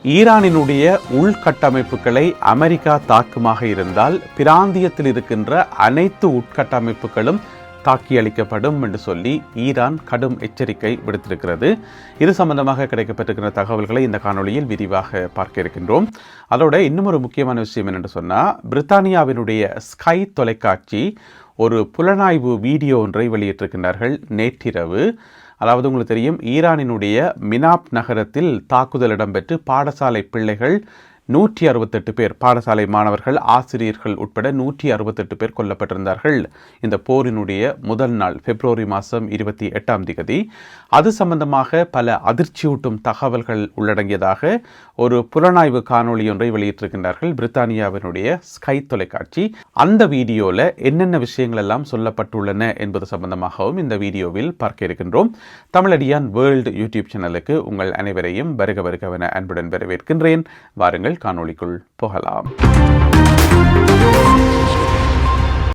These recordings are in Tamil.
ஈரானினுடைய உள்கட்டமைப்புகளை அமெரிக்கா தாக்குமாக இருந்தால் பிராந்தியத்தில் இருக்கின்ற அனைத்து உட்கட்டமைப்புகளும் தாக்கியளிக்கப்படும் என்று சொல்லி ஈரான் கடும் எச்சரிக்கை விடுத்திருக்கிறது. இது சம்பந்தமாக கிடைக்கப்பட்டிருக்கிற தகவல்களை இந்த காணொலியில் விரிவாக பார்க்க இருக்கின்றோம். அதோட இன்னும் ஒரு முக்கியமான விஷயம் என்னென்று சொன்னால், பிரித்தானியாவினுடைய ஸ்கை தொலைக்காட்சி ஒரு புலனாய்வு வீடியோ ஒன்றை வெளியிட்டிருக்கின்றார்கள் நேற்றிரவு. அதாவது உங்களுக்கு தெரியும், ஈரானினுடைய மினாப் நகரத்தில் தாக்குதல் இடம்பெற்று பாடசாலை பிள்ளைகள் 168 பேர், பாடசாலை மாணவர்கள், ஆசிரியர்கள் உட்பட 168 பேர் கொல்லப்பட்டிருந்தார்கள். இந்த போரினுடைய முதல் நாள் பிப்ரவரி மாதம் 28 அது சம்பந்தமாக பல அதிர்ச்சியூட்டும் தகவல்கள் உள்ளடங்கியதாக ஒரு புலனாய்வு காணொளி ஒன்றை வெளியிட்டிருக்கின்றார்கள் பிரித்தானியாவினுடைய ஸ்கை தொலைக்காட்சி. அந்த வீடியோவில் என்னென்ன விஷயங்கள் எல்லாம் சொல்லப்பட்டுள்ளன என்பது சம்பந்தமாகவும் இந்த வீடியோவில் பார்க்க இருக்கின்றோம். தமிழடியான் வேர்ல்டு யூடியூப் சேனலுக்கு உங்கள் அனைவரையும் வருகவென அன்புடன் வரவேற்கின்றேன். வாருங்கள் காணொளிக்குள் போகலாம்.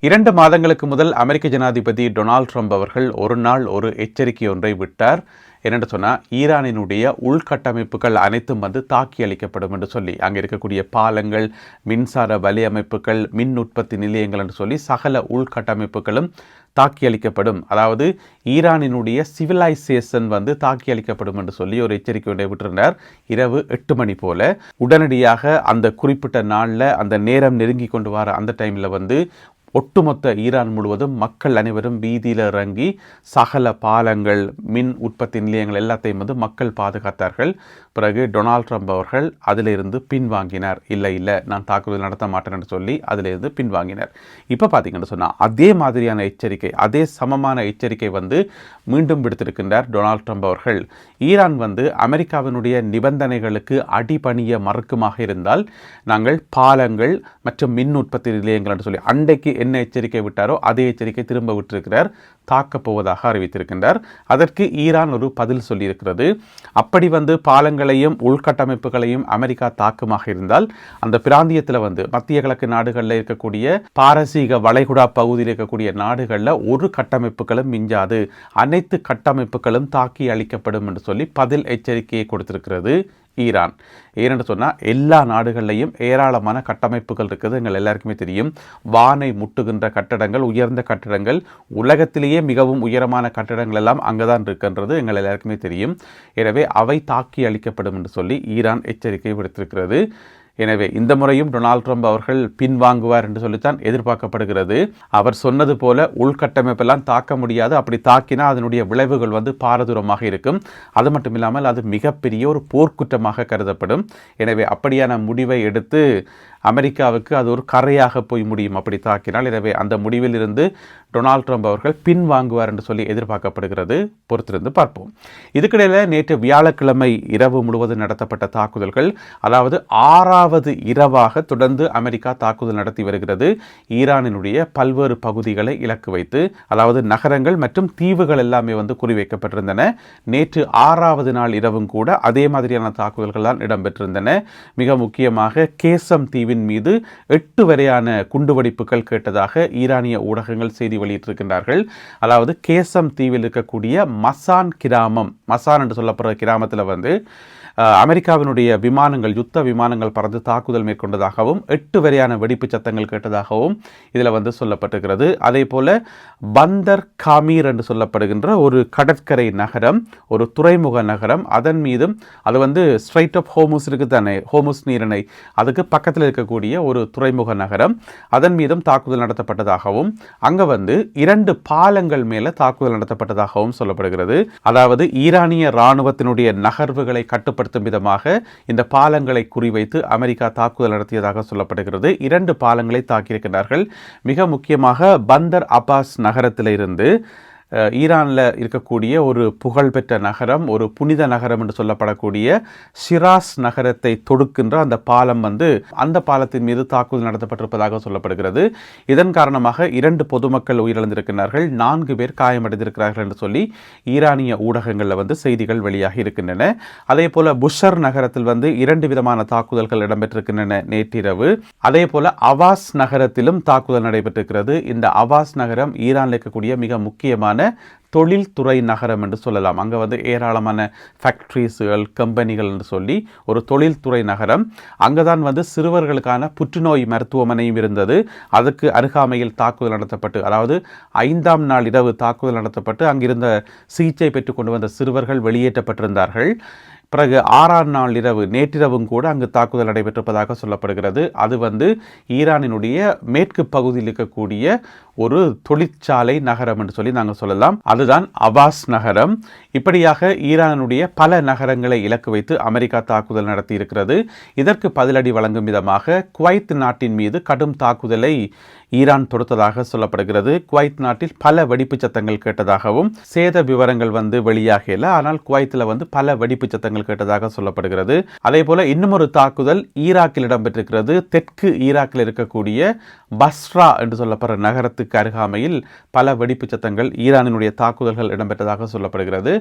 2 மாதங்களுக்கு முதல் அமெரிக்க ஜனாதிபதி டொனால்ட் ட்ரம்ப் அவர்கள் ஒரு நாள் ஒரு எச்சரிக்கை ஒன்றை விட்டார். என்னென்னு சொன்னால், ஈரானினுடைய உள்கட்டமைப்புகள் அனைத்தும் தாக்கி அளிக்கப்படும் என்று சொல்லி, அங்கே இருக்கக்கூடிய பாலங்கள், மின்சார வலையமைப்புகள், மின் உற்பத்தி நிலையங்கள் என்று சொல்லி சகல உள்கட்டமைப்புகளும் தாக்கி அளிக்கப்படும். அதாவது ஈரானினுடைய சிவிலைசேஷன் தாக்கி அளிக்கப்படும் என்று சொல்லி ஒரு எச்சரிக்கை ஒன்றை விட்டிருந்தார். இரவு 8 மணி போல உடனடியாக அந்த குறிப்பிட்ட நாளில் அந்த நேரம் நெருங்கி கொண்டு வர அந்த டைமில் ஒட்டுமொத்த ஈரான் முழுவதும் மக்கள் அனைவரும் வீதியில் இறங்கி சகல பாலங்கள், மின் உற்பத்தி நிலையங்கள் எல்லாத்தையும் மக்கள் பாதுகாத்தார்கள். பிறகு டொனால்ட் ட்ரம்ப் அவர்கள் அதிலிருந்து பின்வாங்கினார். இல்லை நான் தாக்குதல் நடத்த மாட்டேன் என்று சொல்லி அதிலிருந்து பின்வாங்கினார். இப்போ பார்த்தீங்கன்னு சொன்னால், அதே மாதிரியான எச்சரிக்கை, அதே சமமான எச்சரிக்கை மீண்டும் விடுத்திருக்கின்றார் டொனால்ட் ட்ரம்ப் அவர்கள். ஈரான் அமெரிக்காவினுடைய நிபந்தனைகளுக்கு அடிபணிய மறுக்குமாக இருந்தால் நாங்கள் பாலங்கள் மற்றும் மின் உற்பத்தி நிலையங்கள் என்று சொல்லி அன்றைக்கு என்ன எச்சரிக்கை விட்டாரோ அதே எச்சரிக்கை திரும்ப விட்டிருக்கிறார். தாக்கப் போவதாக அறிவித்திருக்கின்றார். அதற்கு ஈரான் ஒரு பதில் சொல்லியிருக்கிறது. அப்படி பாலங்களையும் உள்கட்டமைப்புகளையும் அமெரிக்கா தாக்குமாக இருந்தால் அந்த பிராந்தியத்தில் மத்திய கிழக்கு நாடுகளில் இருக்கக்கூடிய பாரசீக வளைகுடா பகுதியில் இருக்கக்கூடிய நாடுகளில் ஒரு கட்டமைப்புகளும் மிஞ்சாது, அனைத்து கட்டமைப்புகளும் தாக்கி அளிக்கப்படும் என்று சொல்லி பதில் எச்சரிக்கையை கொடுத்திருக்கிறது ஈரான். ஏனென்று சொன்னால், எல்லா நாடுகளிலையும் ஏராளமான கட்டமைப்புகள் இருக்குது. எங்கள் எல்லாருக்குமே தெரியும். வானை முட்டுகின்ற கட்டடங்கள், உயர்ந்த கட்டடங்கள், உலகத்திலேயே மிகவும் உயரமான கட்டடங்கள் எல்லாம் அங்குதான் இருக்கின்றது. எங்கள் எல்லாருக்குமே தெரியும். எனவே அவை தாக்கி அளிக்கப்படும் என்று சொல்லி ஈரான் எச்சரிக்கை விடுத்திருக்கிறது. எனவே இந்த முறையும் டொனால்ட் ட்ரம்ப் அவர்கள் பின்வாங்குவார் என்று சொல்லித்தான் எதிர்பார்க்கப்படுகிறது. அவர் சொன்னது போல உள்கட்டமைப்பெல்லாம் தாக்க முடியாது. அப்படி தாக்கினா அதனுடைய விளைவுகள் பாரதூரமாக இருக்கும். அது மட்டும் இல்லாமல் அது மிகப்பெரிய ஒரு போர்க்குற்றமாக கருதப்படும். எனவே அப்படியான முடிவை எடுத்து அமெரிக்காவுக்கு அது ஒரு கரையாக போய் முடியும் அப்படி தாக்கினால். எனவே அந்த முடிவில் இருந்து டொனால்ட் ட்ரம்ப் அவர்கள் பின்வாங்குவார் என்று சொல்லி எதிர்பார்க்கப்படுகிறது. பொறுத்திருந்து பார்ப்போம். இதுக்கிடையில் நேற்று வியாழக்கிழமை இரவு முழுவதும் நடத்தப்பட்ட தாக்குதல்கள், அதாவது 6வது இரவாக தொடர்ந்து அமெரிக்கா தாக்குதல் நடத்தி வருகிறது. ஈரானினுடைய பல்வேறு பகுதிகளை இலக்கு வைத்து, அதாவது நகரங்கள் மற்றும் தீவுகள் எல்லாமே குறிவைக்கப்பட்டிருந்தன. நேற்று 6வது நாள் இரவும் கூட அதே மாதிரியான தாக்குதல்கள் தான் இடம்பெற்றிருந்தன. மிக முக்கியமாக கேசம் தீவின் மீது 8 வரையான குண்டுவெடிப்புகள் கேட்டதாக ஈரானிய ஊடகங்கள் செய்தி வெளியிட்டிருக்கின்றார்கள். அதாவது கேசம் தீவில் இருக்கக்கூடிய மசான் என்று சொல்லப்படுற கிராமத்தில் அமெரிக்காவினுடைய விமானங்கள், யுத்த விமானங்கள் பறந்து தாக்குதல் மேற்கொண்டதாகவும் 8 வரையான வெடிப்பு சத்தங்கள் கேட்டதாகவும் இதில் சொல்லப்பட்டிருக்கிறது. அதே போல பந்தர் காமீர் என்று சொல்லப்படுகின்ற ஒரு கடற்கரை நகரம், ஒரு துறைமுக நகரம், அதன் மீதும் அது ஸ்ட்ரைட் ஆஃப் ஹோமுஸ் இருக்கு தானே, ஹோமுஸ் நீரிணை, அதுக்கு பக்கத்தில் இருக்கக்கூடிய ஒரு துறைமுக நகரம், அதன் மீதும் தாக்குதல் நடத்தப்பட்டதாகவும் அங்கே 2 பாலங்கள் மேலே தாக்குதல் நடத்தப்பட்டதாகவும் சொல்லப்படுகிறது. அதாவது ஈரானிய இராணுவத்தினுடைய நகர்வுகளை கட்டுப்படுத்தும் விதமாக இந்த பாலங்களை குறிவைத்து அமெரிக்கா தாக்குதல் நடத்தியதாக சொல்லப்படுகிறது. 2 பாலங்களை தாக்கியிருக்கிறார்கள். மிக முக்கியமாக பந்தர் அப்பாஸ் நகரத்தில் இருந்து ஈரானில் இருக்கக்கூடிய ஒரு புகழ்பெற்ற நகரம், ஒரு புனித நகரம் என்று சொல்லப்படக்கூடிய ஷிராஸ் நகரத்தை தொடுக்கின்ற அந்த பாலம் அந்த பாலத்தின் மீது தாக்குதல் நடத்தப்பட்டிருப்பதாக சொல்லப்படுகிறது. இதன் காரணமாக 2 பொதுமக்கள் உயிரிழந்திருக்கிறார்கள், 4 பேர் காயமடைந்திருக்கிறார்கள் என்று சொல்லி ஈரானிய ஊடகங்களில் செய்திகள் வெளியாகி இருக்கின்றன. அதே போல புஷர் நகரத்தில் 2 விதமான தாக்குதல்கள் இடம்பெற்றிருக்கின்றன நேற்றிரவு. அதே போல அவாஸ் நகரத்திலும் தாக்குதல் நடைபெற்றிருக்கிறது. இந்த அவாஸ் நகரம் ஈரானில் இருக்கக்கூடிய மிக முக்கியமான தொழில்துறை நகரம் என்று சொல்லலாம். அங்கே வந்து ஏராளமான ஃபேக்ட்ரிஸுகள், கம்பெனிகள் என்று சொல்லி ஒரு தொழில்துறை நகரம். அங்கே தான் வந்து சிறுவர்களுக்கான புற்றுநோய் மருத்துவமனையும் இருந்தது. அதுக்கு அருகாமையில் தாக்குதல் நடத்தப்பட்டு, அதாவது 5ஆம் நாள் இரவு தாக்குதல் நடத்தப்பட்டு அங்கிருந்த சிகிச்சை பெற்றுக் கொண்டு வந்த சிறுவர்கள் வெளியேற்றப்பட்டிருந்தார்கள். பிறகு 6ஆம் நாள் இரவு, நேற்றிரவும் கூட அங்கு தாக்குதல் நடைபெற்றிருப்பதாக சொல்லப்படுகிறது. அது வந்து ஈரானினுடைய மேற்கு பகுதியில் இருக்கக்கூடிய ஒரு தொழிற்சாலை நகரம் என்று சொல்லி நாங்கள் சொல்லலாம். அதுதான் அவாஸ் நகரம். இப்படியாக ஈரானுடைய பல நகரங்களை இலக்கு வைத்து அமெரிக்கா தாக்குதல் நடத்தி இருக்கிறது. இதற்கு பதிலடி வழங்கும் விதமாக குவைத் நாட்டின் மீது கடும் தாக்குதலை ஈரான் தொடுத்ததாக சொல்லப்படுகிறது. குவைத் நாட்டில் பல வெடிப்பு சத்தங்கள் கேட்டதாகவும், சேத விவரங்கள் வந்து வெளியாகல, ஆனால் குவைத்தில் வந்து பல வெடிப்பு சத்தங்கள் கேட்டதாக சொல்லப்படுகிறது. அதே போல இன்னும் ஒரு தாக்குதல் ஈராக்கில் இடம்பெற்றிருக்கிறது. தெற்கு ஈராக்கில் இருக்கக்கூடிய பஸ்ரா என்று சொல்லப்படுற நகரத்துக்கு அருகாமையில் பல வெடிப்பு சத்தங்கள், ஈரானினுடைய தாக்குதல்கள் இடம்பெற்றதாக சொல்லப்படுகிறது.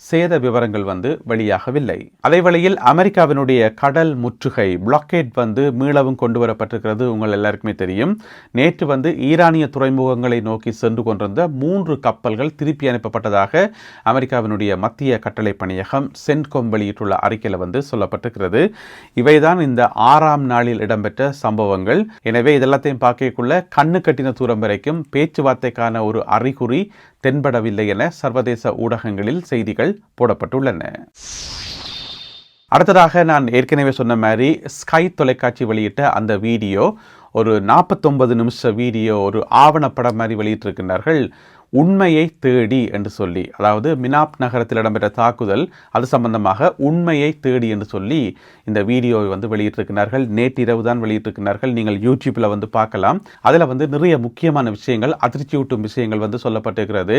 சேத விவரங்கள் வந்து வெளியாகவில்லை. அதே வேளையில் அமெரிக்காவினுடைய கடல் முற்றுகை, பிளாக்கேட் வந்து மீளவும் கொண்டு வரப்பட்டிருக்கிறது. உங்கள் எல்லாருக்குமே தெரியும். நேற்று வந்து ஈரானிய துறைமுகங்களை நோக்கி சென்று கொண்டிருந்த 3 கப்பல்கள் திருப்பி அனுப்பப்பட்டதாக அமெரிக்காவினுடைய மத்திய கட்டளை பணியகம் சென்ட்கொம் வெளியிட்டுள்ள அறிக்கையில் வந்து சொல்லப்பட்டிருக்கிறது. இவைதான் இந்த 6ஆம் நாளில் இடம்பெற்ற சம்பவங்கள். எனவே இதெல்லாத்தையும் பார்க்கக்குள்ள கண்ணு கட்டின தூரம் வரைக்கும் பேச்சுவார்த்தைக்கான ஒரு அறிகுறி தென்படவில்லை என சர்வதேச ஊடகங்களில் செய்திகள் போடப்பட்டுள்ளன. அடுத்ததாக நான் ஏற்கனவே சொன்ன மாதிரி ஸ்கை தொலைக்காட்சி வெளியிட்ட அந்த வீடியோ, ஒரு 49 நிமிஷ வீடியோ, ஒரு ஆவணப்படம் மாதிரி வெளியிட்டிருக்கின்றார்கள். உண்மையை தேடி என்று சொல்லி, அதாவது மினாப் நகரத்தில் இடம்பெற்ற தாக்குதல் அது சம்பந்தமாக உண்மையை தேடி என்று சொல்லி இந்த வீடியோவை வந்து வெளியிட்டிருக்கிறார்கள். நேற்றிரவு தான் வெளியிட்டிருக்கிறார்கள். நீங்கள் யூடியூப்பில் வந்து பார்க்கலாம். அதில் வந்து நிறைய முக்கியமான விஷயங்கள், அதிர்ச்சியூட்டும் விஷயங்கள் வந்து சொல்லப்பட்டிருக்கிறது.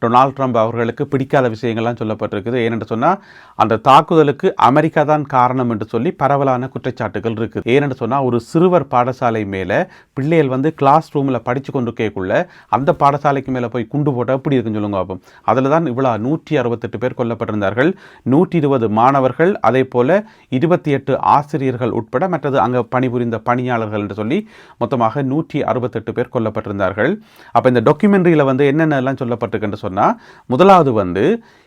டொனால்ட் ட்ரம்ப் அவர்களுக்கு பிடிக்காத விஷயங்கள்லாம் சொல்லப்பட்டிருக்குது. ஏனென்று சொன்னால் அந்த தாக்குதலுக்கு அமெரிக்கா தான் காரணம் என்று சொல்லி பரவலான குற்றச்சாட்டுகள் இருக்குது. ஏனென்று சொன்னால் ஒரு சிறுவர் பாடசாலை மேலே பிள்ளைகள் வந்து கிளாஸ் ரூமில் படித்து கொண்டு கேட்குள்ள அந்த பாடசாலைக்கு மேலே போய் குண்டு போட்டால் எப்படி இருக்குன்னு சொல்லுங்க பார்ப்போம். அதில் தான் இவ்வளோ 168 பேர் கொல்லப்பட்டிருந்தார்கள். 120 மாணவர்கள், அதே போல் 28 ஆசிரியர்கள் உட்பட மற்றது அங்கே பணிபுரிந்த பணியாளர்கள் என்று சொல்லி மொத்தமாக 168 பேர் கொல்லப்பட்டிருந்தார்கள். அப்போ இந்த டாக்குமெண்ட்ரியில் வந்து என்னென்னலாம் சொல்லப்பட்டிருக்குன்னு சொன்னால், முதலாவது வந்து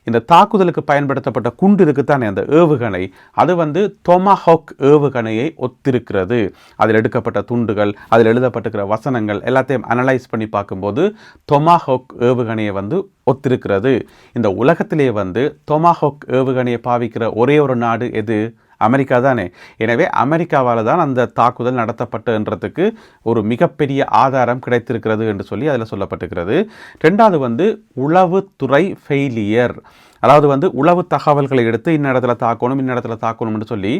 இந்த தாக்குதலுக்கு பயன்படுத்தப்பட்ட குண்டு இருக்குத்தானே, அந்த ஏவுகணை, அது வந்து டொமாஹாக் ஏவுகணையை ஒத்திருக்கிறது. அதில் எடுக்கப்பட்ட துண்டுகள், அதில் எழுதப்பட்டிருக்கிற வசனங்கள் எல்லாத்தையும் அனலைஸ் பண்ணி பார்க்கும்போது டொமாஹாக் ஏவுகணையை வந்து ஒத்திருக்கிறது. இந்த உலகத்திலே வந்து டொமாஹாக் ஏவுகணையை பாவிக்கிற ஒரே ஒரு நாடு எது? அமெரிக்கா தானே. எனவே அமெரிக்காவால் தான் அந்த தாக்குதல் நடத்தப்பட்டதுன்றதுக்கு ஒரு மிகப்பெரிய ஆதாரம் கிடைத்திருக்கிறது என்று சொல்லி அதில் சொல்லப்பட்டிருக்கிறது. ரெண்டாவது வந்து உளவுத்துறை ஃபெயிலியர், அதாவது வந்து உளவு தகவல்களை எடுத்து இந்த இடத்துல தாக்கணும்னு சொல்லி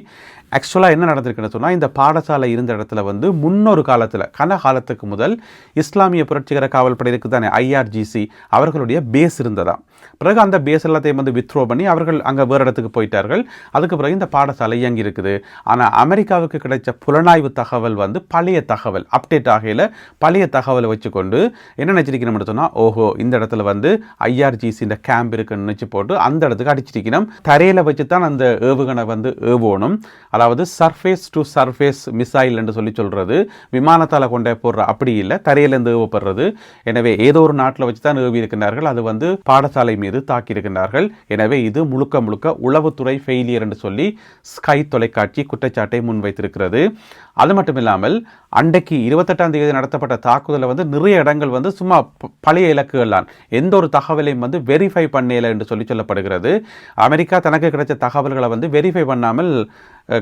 ஆக்சுவலாக என்ன நடந்திருக்குன்னு சொன்னால், இந்த பாடசாலை இருந்த இடத்துல வந்து முன்னொரு காலத்தில், கன காலத்துக்கு முதல் இஸ்லாமிய புரட்சிகர காவல்படை இருக்குது தானே, IRGC, அவர்களுடைய பேஸ் இருந்ததாம். பிறகு அந்த பேஸ் எல்லாத்தையும் வந்து வித்ரோ பண்ணி அவர்கள் அங்கே வேறு இடத்துக்கு போயிட்டார்கள். அதுக்கு பிறகு இந்த பாடசாலை இயங்கி இருக்குது. ஆனால் அமெரிக்காவுக்கு கிடைச்ச புலனாய்வு தகவல் வந்து பழைய தகவல், அப்டேட் ஆகையில் பழைய தகவலை வச்சுக்கொண்டு என்ன நினச்சிருக்கணும்னு சொன்னால், ஓஹோ இந்த இடத்துல வந்து IRGC இந்த கேம்ப் இருக்குன்னு நினச்சி போட்டு அந்த இடத்துக்கு அடிச்சிருக்கணும். தரையில் வச்சு தான் அந்த ஏவுகணை வந்து ஏவோணும். அதாவது சர்ஃபேஸ் டு சர்ஃபேஸ் மிசைல் என்று சொல்லி சொல்கிறது. விமானத்தால் கொண்டே போடுற அப்படி இல்லை, தரையிலேருந்து ஏவப்படுறது. எனவே ஏதோ ஒரு நாட்டில் வச்சு தான் ஏவி இருக்கின்றார்கள். அது வந்து பாடசாலை மீது தாக்கியிருக்கின்றார்கள். எனவே இது முழுக்க முழுக்க உளவுத்துறை ஃபெயிலியர் என்று சொல்லி ஸ்கை தொலைக்காட்சி குற்றச்சாட்டை முன்வைத்திருக்கிறது. அது மட்டும் இல்லாமல் அன்றைக்கு 28ஆம் தேதி நடத்தப்பட்ட தாக்குதலில் வந்து நிறைய இடங்கள் வந்து சும்மா பழைய இலக்குகள் தான், எந்த ஒரு தகவலையும் வந்து வெரிஃபை பண்ணல என்று சொல்லி சொல்லப்படுகிறது. அமெரிக்கா தனக்கு கிடைச்ச தகவல்களை வந்து வெரிஃபை பண்ணாமல்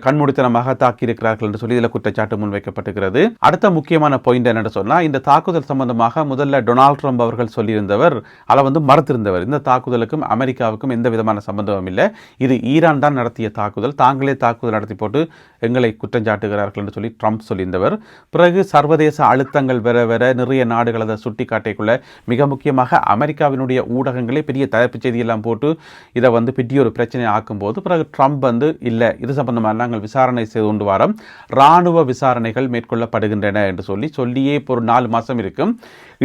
கண்மூடித்தனமாக தாக்கியிருக்கிறார்கள் என்று சொல்லி இதில் குற்றச்சாட்டு முன்வைக்கப்பட்டிருக்கிறது. அடுத்த முக்கியமான பாயிண்ட் என்னென்னு சொன்னால், இந்த தாக்குதல் சம்பந்தமாக முதல்ல டொனால்ட் ட்ரம்ப் அவர்கள் சொல்லியிருந்தவர், அதை வந்து மறுத்திருந்தவர். இந்த தாக்குதலுக்கும் அமெரிக்காவுக்கும் எந்த விதமான சம்பந்தமும் இல்லை, இது ஈரான் தான் நடத்திய தாக்குதல், தாங்களே தாக்குதல் நடத்தி போட்டு எங்களை குற்றஞ்சாட்டுகிறார்கள் என்று சொல்லி ட்ரம்ப் சொல்லியிருந்தவர். பிறகு சர்வதேச அழுத்தங்கள் வர நிறைய நாடுகள் அதை சுட்டி காட்டிக்குள்ள, மிக முக்கியமாக அமெரிக்காவினுடைய ஊடகங்களே பெரிய தலைப்புச் செய்தியெல்லாம் போட்டு இதை வந்து பெரிய ஒரு பிரச்சனை ஆக்கும்போது, பிறகு ட்ரம்ப் வந்து இல்லை இது சம்பந்தமாக நாங்கள் விசாரணை செய்து கொண்டு வரோம், இராணுவ விசாரணைகள் மேற்கொள்ளப்படுகின்றன என்று சொல்லியே இப்போ ஒரு 4 மாதம் இருக்கும்.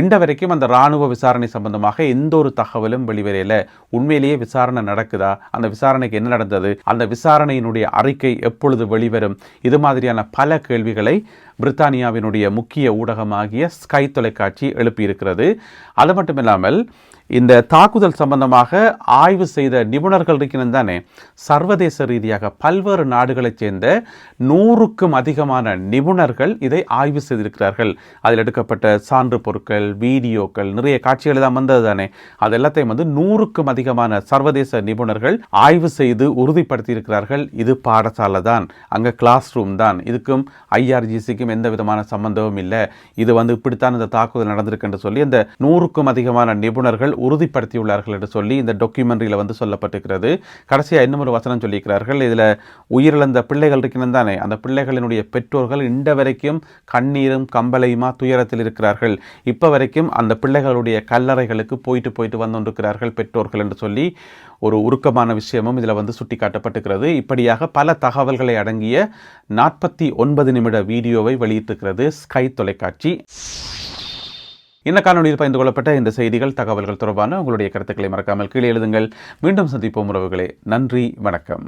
இன்ற வரைக்கும் அந்த இராணுவ விசாரணை சம்பந்தமாக எந்த ஒரு தகவலும் வெளிவரையில. உண்மையிலேயே விசாரணை நடக்குதா, அந்த விசாரணைக்கு என்ன நடந்தது, அந்த விசாரணையினுடைய அறிக்கை எப்பொழுது வெளிவரும், இது மாதிரியான பல கேள்விகளை பிரித்தானியாவினுடைய முக்கிய ஊடகமாகிய ஸ்கை தொலைக்காட்சி எழுப்பியிருக்கிறது. அது மட்டுமில்லாமல் இந்த தாக்குதல் சம்பந்தமாக ஆய்வு செய்த நிபுணர்கள் இருக்கணும் தானே, சர்வதேச ரீதியாக பல்வேறு நாடுகளைச் சேர்ந்த 100க்கும் அதிகமான நிபுணர்கள் இதை ஆய்வு செய்திருக்கிறார்கள். அதில் எடுக்கப்பட்ட சான்று பொருட்கள், வீடியோக்கள், நிறைய காட்சிகள் தான் வந்தது தானே. அது எல்லாத்தையும் 100க்கும் அதிகமான சர்வதேச நிபுணர்கள் ஆய்வு செய்து உறுதிப்படுத்தி இருக்கிறார்கள். இது பாடசாலை தான், அங்கே கிளாஸ் ரூம் தான், இதுக்கும் IRGCக்கும் எந்த விதமான சம்பந்தமும் இல்லை, இது இப்படித்தான் இந்த தாக்குதல் நடந்திருக்கு என்று சொல்லி இந்த 100க்கும் அதிகமான நிபுணர்கள் உறுதிப்படுத்தியுள்ளார்கள் என்று சொல்லி இந்த டாக்குமெண்ட்ரியில் சொல்லப்பட்டிருக்கிறது. கடைசியாக இன்னும் ஒரு வசனம் சொல்லியிருக்கிறார்கள். இதில் உயிரிழந்த பிள்ளைகள் இருக்கணும் தானே, அந்த பிள்ளைகளினுடைய பெற்றோர்கள் இன்ற வரைக்கும் கண்ணீரும் கம்பலையுமா துயரத்தில் இருக்கிறார்கள். இப்போ வரைக்கும் அந்த பிள்ளைகளுடைய கல்லறைகளுக்கு போயிட்டு வந்துருக்கிறார்கள் பெற்றோர்கள் என்று சொல்லி ஒரு உருக்கமான விஷயமும் இதில் சுட்டி காட்டப்பட்டிருக்கிறது. இப்படியாக பல தகவல்களை அடங்கிய 49 நிமிட வீடியோவை வெளியிட்டிருக்கிறது ஸ்கை தொலைக்காட்சி. இந்த காணொலியில் பகிர்ந்து கொள்ளப்பட்ட இந்த செய்திகள், தகவல்கள் தொடர்பான உங்களுடைய கருத்துக்களை மறக்காமல் கீழே எழுதுங்கள். மீண்டும் சந்திப்போம் உறவுகளே. நன்றி, வணக்கம்.